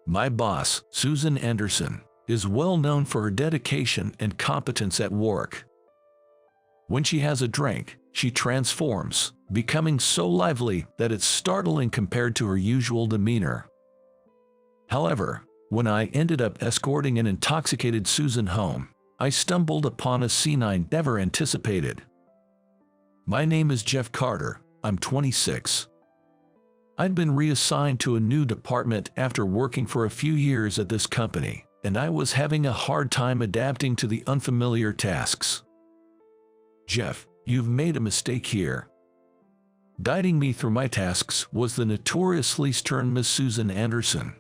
My boss, Susan Anderson, is well known for her dedication and competence at work. When she has a drink, she transforms, becoming so lively that it's startling compared to her usual demeanor. However, when I ended up escorting an intoxicated Susan home, I stumbled upon a scene I never anticipated. My name is Jeff Carter. I'm 26. I'd been reassigned to a new department after working for a few years at this company, and I was having a hard time adapting to the unfamiliar tasks. "Jeff, you've made a mistake here." Guiding me through my tasks was the notoriously stern Miss Susan Anderson.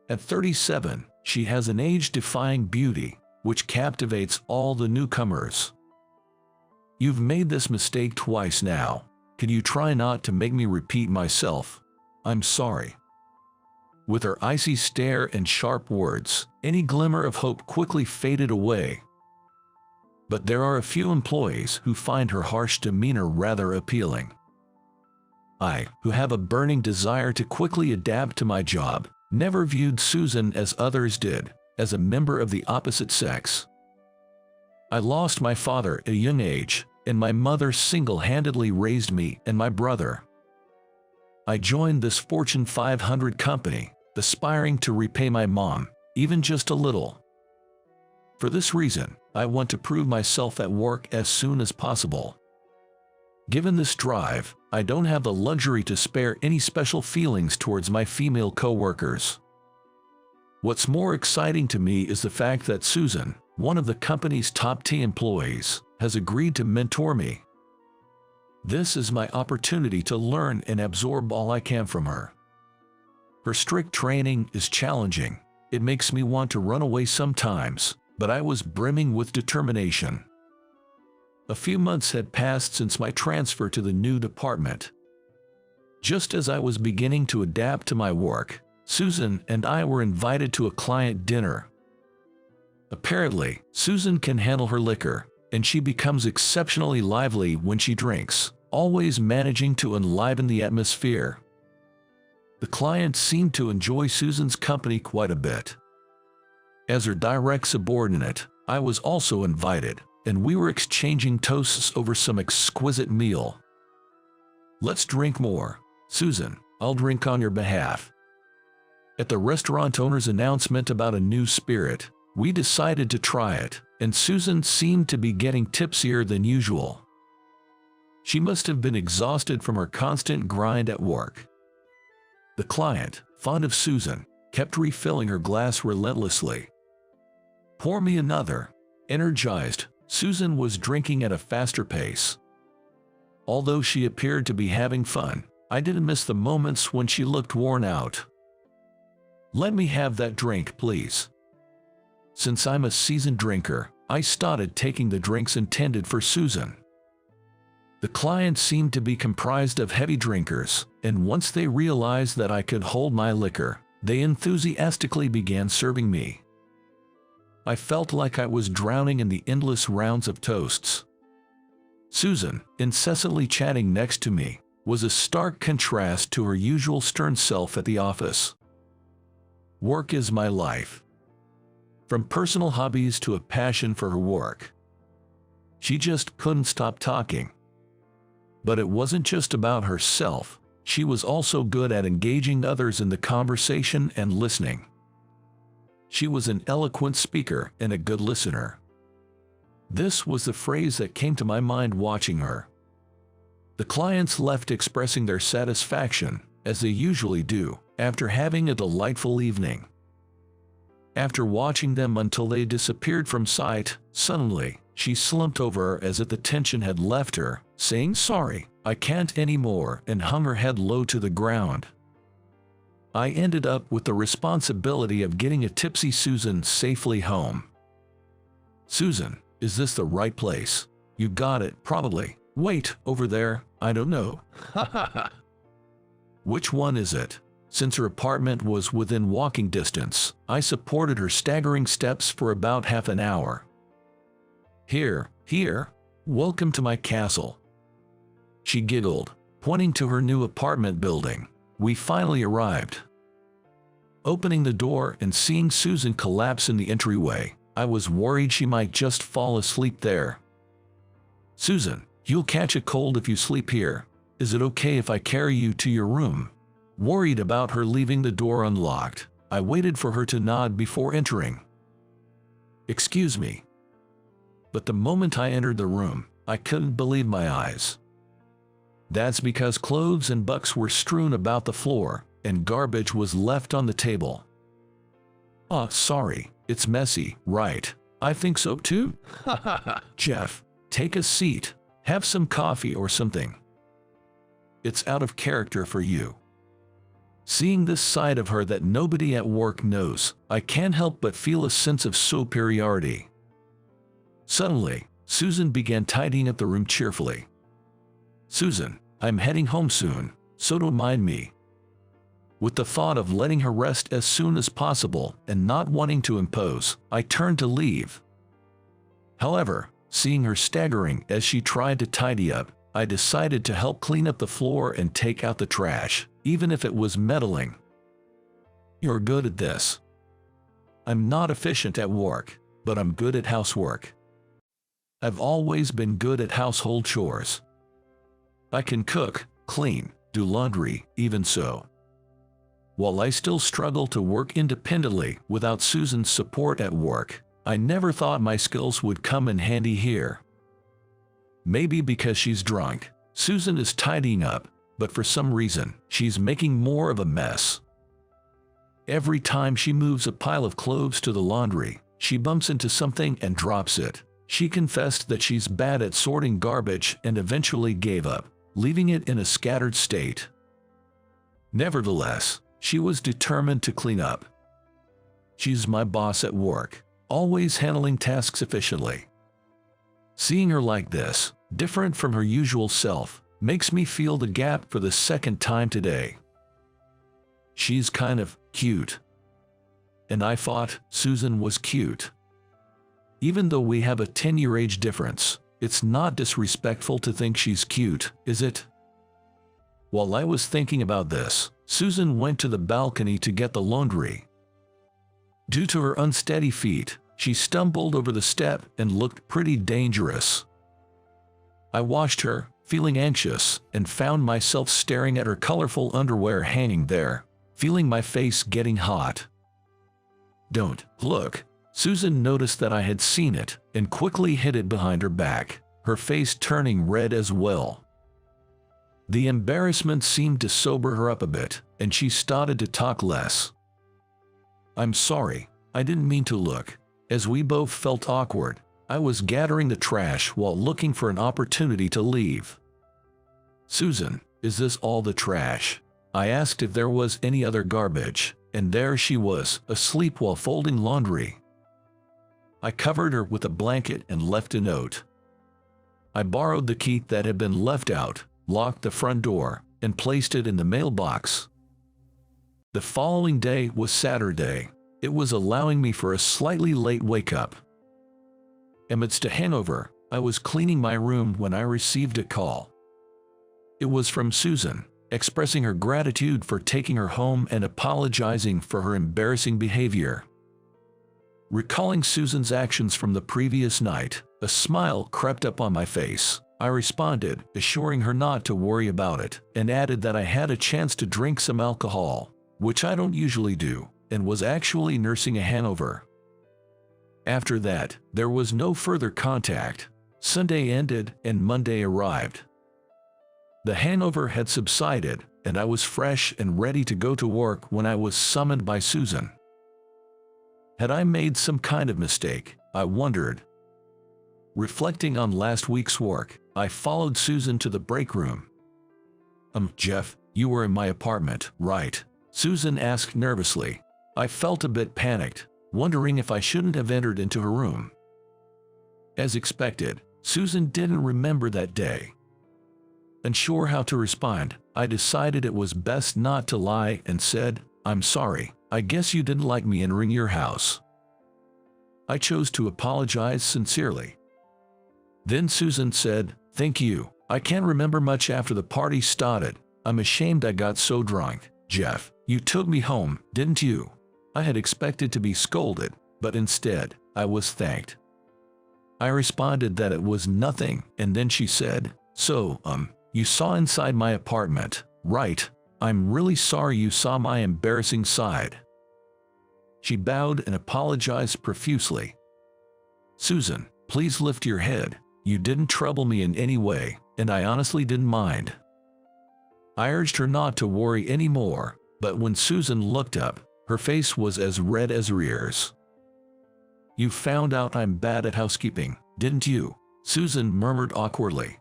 At 37, she has an age-defying beauty, which captivates all the newcomers. "You've made this mistake twice now. Can you try not to make me repeat myself? I'm sorry." With her icy stare and sharp words, any glimmer of hope quickly faded away. But there are a few employees who find her harsh demeanor rather appealing. I, who have a burning desire to quickly adapt to my job, never viewed Susan as others did, as a member of the opposite sex. I lost my father at a young age, and my mother single-handedly raised me and my brother. I joined this Fortune 500 company, aspiring to repay my mom, even just a little. For this reason, I want to prove myself at work as soon as possible. Given this drive, I don't have the luxury to spare any special feelings towards my female coworkers. What's more exciting to me is the fact that Susan, one of the company's top T employees, has agreed to mentor me. This is my opportunity to learn and absorb all I can from her. Her strict training is challenging. It makes me want to run away sometimes, but I was brimming with determination. A few months had passed since my transfer to the new department. Just as I was beginning to adapt to my work, Susan and I were invited to a client dinner. Apparently, Susan can handle her liquor, and she becomes exceptionally lively when she drinks, always managing to enliven the atmosphere. The client seemed to enjoy Susan's company quite a bit. As her direct subordinate, I was also invited, and we were exchanging toasts over some exquisite meal. "Let's drink more. Susan, I'll drink on your behalf." At the restaurant owner's announcement about a new spirit, we decided to try it, and Susan seemed to be getting tipsier than usual. She must have been exhausted from her constant grind at work. The client, fond of Susan, kept refilling her glass relentlessly. "Pour me another." Energized, Susan was drinking at a faster pace. Although she appeared to be having fun, I didn't miss the moments when she looked worn out. "Let me have that drink, please." Since I'm a seasoned drinker, I started taking the drinks intended for Susan. The client seemed to be comprised of heavy drinkers, and once they realized that I could hold my liquor, they enthusiastically began serving me. I felt like I was drowning in the endless rounds of toasts. Susan, incessantly chatting next to me, was a stark contrast to her usual stern self at the office. Work is my life. From personal hobbies to a passion for her work. She just couldn't stop talking. But it wasn't just about herself, she was also good at engaging others in the conversation and listening. She was an eloquent speaker and a good listener. This was the phrase that came to my mind watching her. The clients left expressing their satisfaction, as they usually do, after having a delightful evening. After watching them until they disappeared from sight, suddenly, she slumped over as if the tension had left her, saying, "Sorry, I can't anymore," and hung her head low to the ground. I ended up with the responsibility of getting a tipsy Susan safely home. "Susan, is this the right place?" "You got it, probably." "Wait, over there, I don't know." "Which one is it?" Since her apartment was within walking distance, I supported her staggering steps for about half an hour. Here. Welcome to my castle." She giggled, pointing to her new apartment building. We finally arrived. Opening the door and seeing Susan collapse in the entryway, I was worried she might just fall asleep there. "Susan, you'll catch a cold if you sleep here. Is it okay if I carry you to your room?" Worried about her leaving the door unlocked, I waited for her to nod before entering. "Excuse me." But the moment I entered the room, I couldn't believe my eyes. That's because clothes and books were strewn about the floor, and garbage was left on the table. Sorry, it's messy, right? I think so too. Jeff, take a seat. Have some coffee or something. It's out of character for you. Seeing this side of her that nobody at work knows, I can't help but feel a sense of superiority. Suddenly, Susan began tidying up the room cheerfully. "Susan, I'm heading home soon, so don't mind me." With the thought of letting her rest as soon as possible and not wanting to impose, I turned to leave. However, seeing her staggering as she tried to tidy up, I decided to help clean up the floor and take out the trash, even if it was meddling. "You're good at this." "I'm not efficient at work, but I'm good at housework. I've always been good at household chores. I can cook, clean, do laundry, even so." While I still struggle to work independently without Susan's support at work, I never thought my skills would come in handy here. Maybe because she's drunk, Susan is tidying up, but for some reason, she's making more of a mess. Every time she moves a pile of clothes to the laundry, she bumps into something and drops it. She confessed that she's bad at sorting garbage and eventually gave up, leaving it in a scattered state. Nevertheless, she was determined to clean up. She's my boss at work, always handling tasks efficiently. Seeing her like this, different from her usual self, makes me feel the gap for the second time today. She's kind of cute. And I thought Susan was cute. Even though we have a 10-year age difference, it's not disrespectful to think she's cute, is it? While I was thinking about this, Susan went to the balcony to get the laundry. Due to her unsteady feet, she stumbled over the step and looked pretty dangerous. I watched her, feeling anxious, and found myself staring at her colorful underwear hanging there, feeling my face getting hot. "Don't look." Susan noticed that I had seen it and quickly hid it behind her back, her face turning red as well. The embarrassment seemed to sober her up a bit, and she started to talk less. "I'm sorry, I didn't mean to look." As we both felt awkward, I was gathering the trash while looking for an opportunity to leave. "Susan, is this all the trash?" I asked if there was any other garbage, and there she was, asleep while folding laundry. I covered her with a blanket and left a note. I borrowed the key that had been left out, locked the front door, and placed it in the mailbox. The following day was Saturday. It was allowing me for a slightly late wake-up. Amidst a hangover, I was cleaning my room when I received a call. It was from Susan, expressing her gratitude for taking her home and apologizing for her embarrassing behavior. Recalling Susan's actions from the previous night, a smile crept up on my face. I responded, assuring her not to worry about it, and added that I had a chance to drink some alcohol, which I don't usually do, and was actually nursing a hangover. After that, there was no further contact. Sunday ended and Monday arrived. The hangover had subsided, and I was fresh and ready to go to work when I was summoned by Susan. Had I made some kind of mistake, I wondered. Reflecting on last week's work, I followed Susan to the break room. Jeff, you were in my apartment, right?" Susan asked nervously. I felt a bit panicked, wondering if I shouldn't have entered into her room. As expected, Susan didn't remember that day. Unsure how to respond, I decided it was best not to lie and said, "I'm sorry, I guess you didn't like me entering your house." I chose to apologize sincerely. Then Susan said, "Thank you. I can't remember much after the party started. I'm ashamed I got so drunk. Jeff, you took me home, didn't you?" I had expected to be scolded, but instead, I was thanked. I responded that it was nothing, and then she said, "So, you saw inside my apartment, right? I'm really sorry you saw my embarrassing side." She bowed and apologized profusely. "Susan, please lift your head. You didn't trouble me in any way, and I honestly didn't mind." I urged her not to worry anymore, but when Susan looked up, her face was as red as her ears. "You found out I'm bad at housekeeping, didn't you?" Susan murmured awkwardly.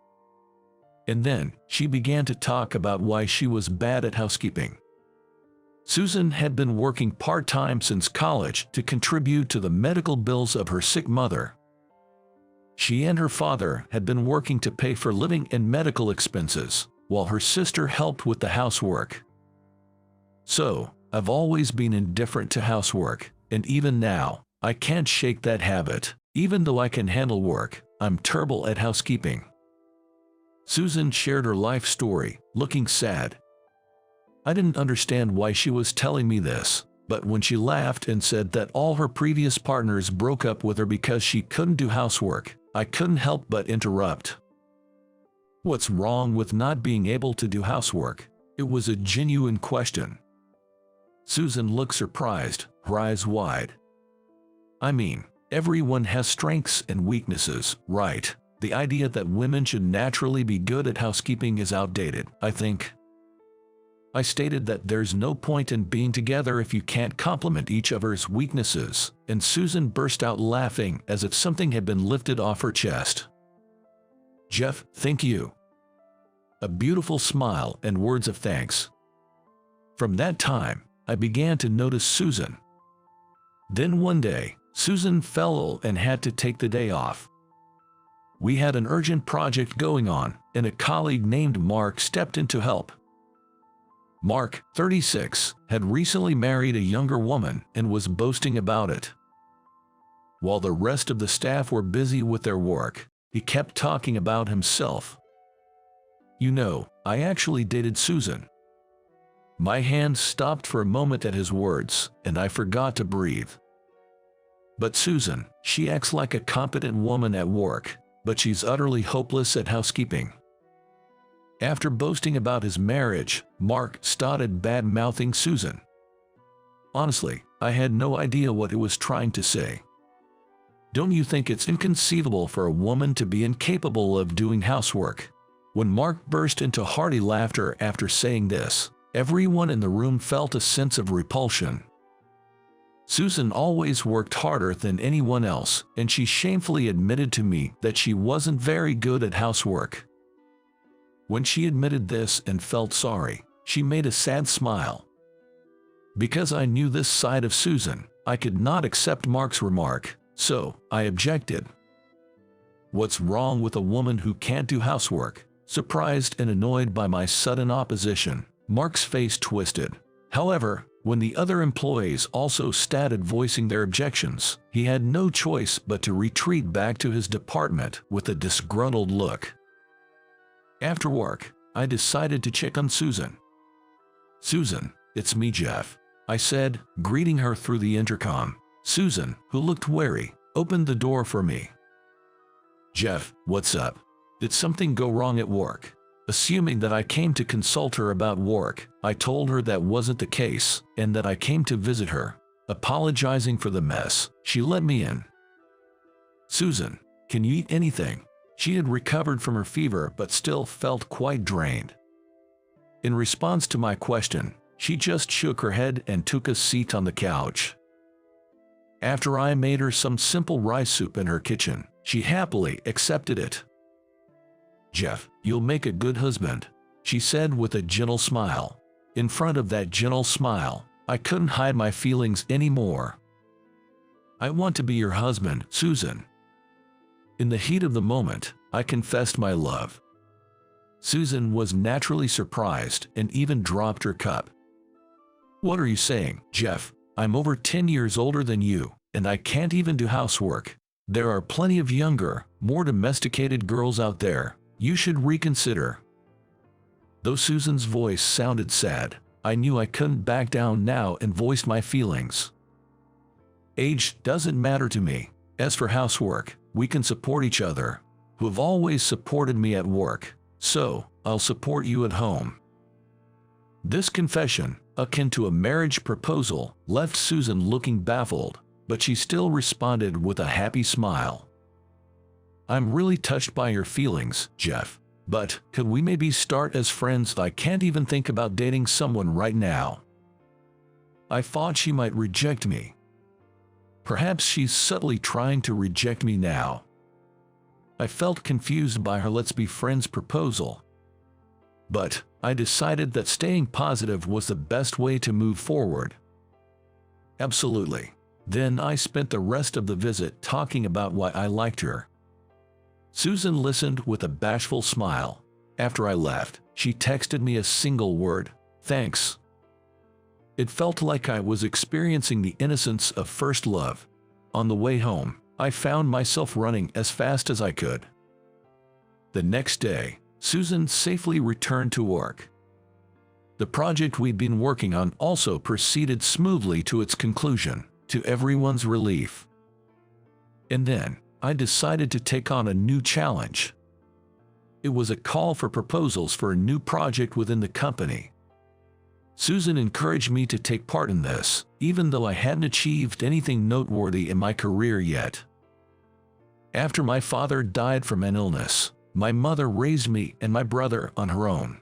And then, she began to talk about why she was bad at housekeeping. Susan had been working part-time since college to contribute to the medical bills of her sick mother. She and her father had been working to pay for living and medical expenses, while her sister helped with the housework. "So, I've always been indifferent to housework, and even now, I can't shake that habit. Even though I can handle work, I'm terrible at housekeeping." Susan shared her life story, looking sad. I didn't understand why she was telling me this, but when she laughed and said that all her previous partners broke up with her because she couldn't do housework, I couldn't help but interrupt. "What's wrong with not being able to do housework?" It was a genuine question. Susan looked surprised, her eyes wide. "I mean, everyone has strengths and weaknesses, right? The idea that women should naturally be good at housekeeping is outdated, I think." I stated that there's no point in being together if you can't complement each other's weaknesses, and Susan burst out laughing as if something had been lifted off her chest. "Jeff, thank you." A beautiful smile and words of thanks. From that time, I began to notice Susan. Then one day, Susan fell ill and had to take the day off. We had an urgent project going on, and a colleague named Mark stepped in to help. Mark, 36, had recently married a younger woman and was boasting about it. While the rest of the staff were busy with their work, he kept talking about himself. "You know, I actually dated Susan." My hand stopped for a moment at his words, and I forgot to breathe. "But Susan, she acts like a competent woman at work, but she's utterly hopeless at housekeeping." After boasting about his marriage, Mark started bad-mouthing Susan. Honestly, I had no idea what he was trying to say. "Don't you think it's inconceivable for a woman to be incapable of doing housework?" When Mark burst into hearty laughter after saying this, everyone in the room felt a sense of repulsion. Susan always worked harder than anyone else, and she shamefully admitted to me that she wasn't very good at housework. When she admitted this and felt sorry, she made a sad smile. Because I knew this side of Susan, I could not accept Mark's remark, so I objected. "What's wrong with a woman who can't do housework?" Surprised and annoyed by my sudden opposition, Mark's face twisted. However, when the other employees also started voicing their objections, he had no choice but to retreat back to his department with a disgruntled look. After work, I decided to check on Susan. "Susan, it's me, Jeff," I said, greeting her through the intercom. Susan, who looked wary, opened the door for me. "Jeff, what's up? Did something go wrong at work?" Assuming that I came to consult her about work, I told her that wasn't the case, and that I came to visit her. Apologizing for the mess, she let me in. "Susan, can you eat anything?" She had recovered from her fever but still felt quite drained. In response to my question, she just shook her head and took a seat on the couch. After I made her some simple rice soup in her kitchen, she happily accepted it. "Jeff, you'll make a good husband," she said with a gentle smile. In front of that gentle smile, I couldn't hide my feelings anymore. "I want to be your husband, Susan." In the heat of the moment, I confessed my love. Susan was naturally surprised and even dropped her cup. "What are you saying, Jeff? I'm over 10 years older than you, and I can't even do housework. There are plenty of younger, more domesticated girls out there. You should reconsider." Though Susan's voice sounded sad, I knew I couldn't back down now and voiced my feelings. Age doesn't matter to me. As for housework, we can support each other. You have always supported me at work, so I'll support you at home." This confession, akin to a marriage proposal, left Susan looking baffled, but she still responded with a happy smile. "I'm really touched by your feelings, Jeff, but could we maybe start as friends? I can't even think about dating someone right now." I thought she might reject me. Perhaps she's subtly trying to reject me now. I felt confused by her "let's be friends" proposal. But I decided that staying positive was the best way to move forward. Absolutely. Then I spent the rest of the visit talking about why I liked her. Susan listened with a bashful smile. After I left, she texted me a single word: "Thanks." It felt like I was experiencing the innocence of first love. On the way home, I found myself running as fast as I could. The next day, Susan safely returned to work. The project we'd been working on also proceeded smoothly to its conclusion, to everyone's relief. And then, I decided to take on a new challenge. It was a call for proposals for a new project within the company. Susan encouraged me to take part in this, even though I hadn't achieved anything noteworthy in my career yet. After my father died from an illness, my mother raised me and my brother on her own.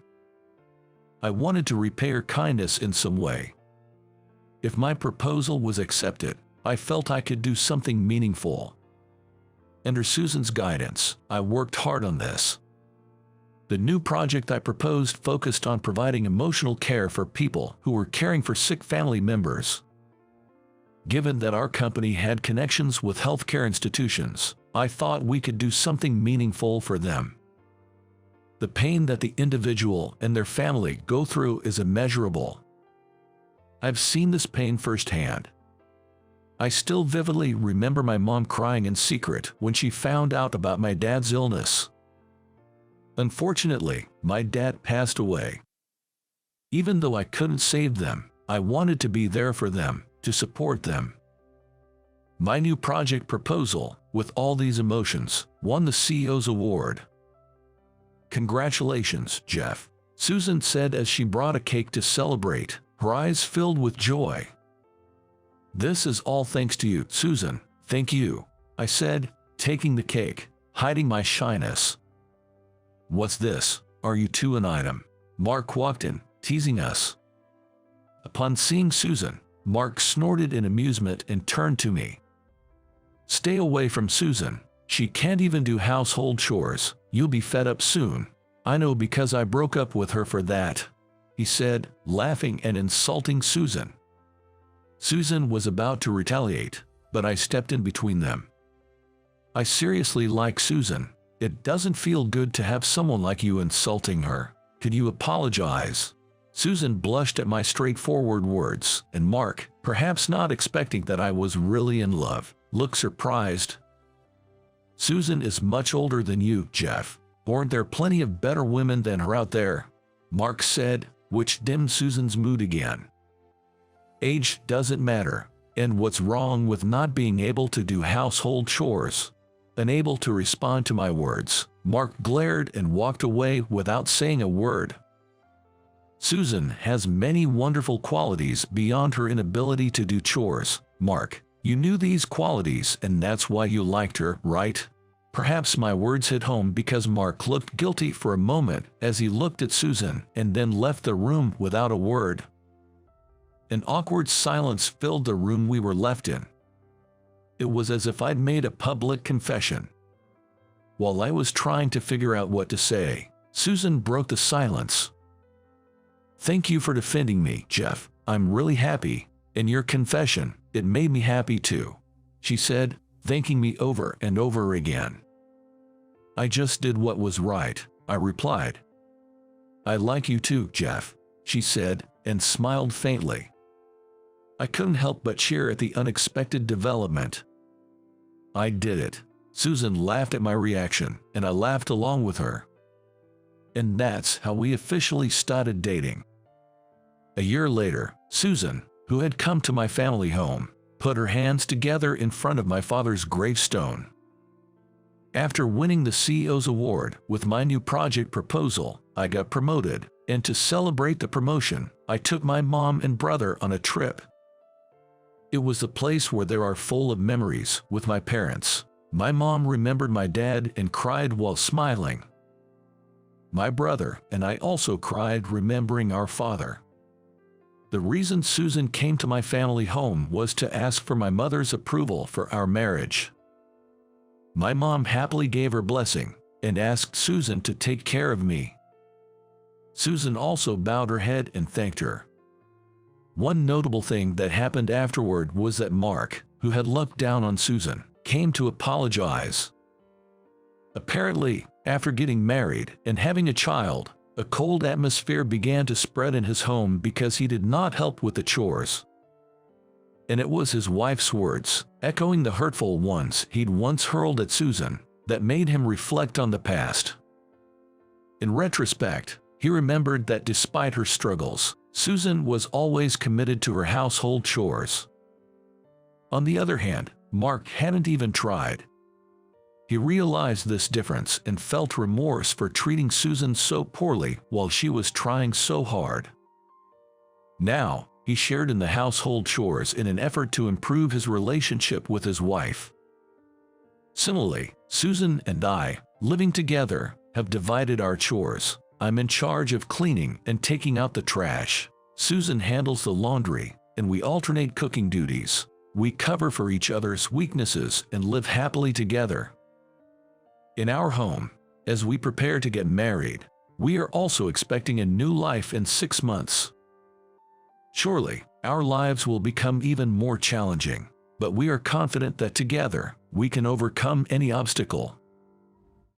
I wanted to repay her kindness in some way. If my proposal was accepted, I felt I could do something meaningful. Under Susan's guidance, I worked hard on this. The new project I proposed focused on providing emotional care for people who were caring for sick family members. Given that our company had connections with healthcare institutions, I thought we could do something meaningful for them. The pain that the individual and their family go through is immeasurable. I've seen this pain firsthand. I still vividly remember my mom crying in secret when she found out about my dad's illness. Unfortunately, my dad passed away. Even though I couldn't save them, I wanted to be there for them, to support them. My new project proposal, with all these emotions, won the CEO's award. "Congratulations, Jeff," Susan said as she brought a cake to celebrate, her eyes filled with joy. "This is all thanks to you, Susan." "Thank you," I said, taking the cake, hiding my shyness. "What's this? Are you two an item?" Mark walked in, teasing us. Upon seeing Susan, Mark snorted in amusement and turned to me. "Stay away from Susan. She can't even do household chores. You'll be fed up soon." "I know, because I broke up with her for that," he said, laughing and insulting Susan. Susan was about to retaliate, but I stepped in between them. "I seriously like Susan. It doesn't feel good to have someone like you insulting her. Could you apologize?" Susan blushed at my straightforward words, and Mark, perhaps not expecting that I was really in love, looked surprised. "Susan is much older than you, Jeff. Aren't there plenty of better women than her out there?" Mark said, which dimmed Susan's mood again. "Age doesn't matter, and what's wrong with not being able to do household chores?" Unable to respond to my words, Mark glared and walked away without saying a word. "Susan has many wonderful qualities beyond her inability to do chores, Mark. You knew these qualities, and that's why you liked her, right?" Perhaps my words hit home because Mark looked guilty for a moment as he looked at Susan and then left the room without a word. An awkward silence filled the room we were left in. It was as if I'd made a public confession. While I was trying to figure out what to say, Susan broke the silence. "Thank you for defending me, Jeff. I'm really happy. And your confession, it made me happy too," she said, thanking me over and over again. "I just did what was right," I replied. "I like you too, Jeff," she said, and smiled faintly. I couldn't help but cheer at the unexpected development. "I did it." Susan laughed at my reaction, and I laughed along with her. And that's how we officially started dating. A year later, Susan, who had come to my family home, put her hands together in front of my father's gravestone. After winning the CEO's award with my new project proposal, I got promoted, and to celebrate the promotion, I took my mom and brother on a trip. It was a place where there are full of memories with my parents. My mom remembered my dad and cried while smiling. My brother and I also cried remembering our father. The reason Susan came to my family home was to ask for my mother's approval for our marriage. My mom happily gave her blessing and asked Susan to take care of me. Susan also bowed her head and thanked her. One notable thing that happened afterward was that Mark, who had looked down on Susan, came to apologize. Apparently, after getting married and having a child, a cold atmosphere began to spread in his home because he did not help with the chores. And it was his wife's words, echoing the hurtful ones he'd once hurled at Susan, that made him reflect on the past. In retrospect, he remembered that despite her struggles, Susan was always committed to her household chores. On the other hand, Mark hadn't even tried. He realized this difference and felt remorse for treating Susan so poorly while she was trying so hard. Now, he shared in the household chores in an effort to improve his relationship with his wife. Similarly, Susan and I, living together, have divided our chores. I'm in charge of cleaning and taking out the trash. Susan handles the laundry, and we alternate cooking duties. We cover for each other's weaknesses and live happily together. In our home, as we prepare to get married, we are also expecting a new life in 6 months. Surely, our lives will become even more challenging, but we are confident that together, we can overcome any obstacle.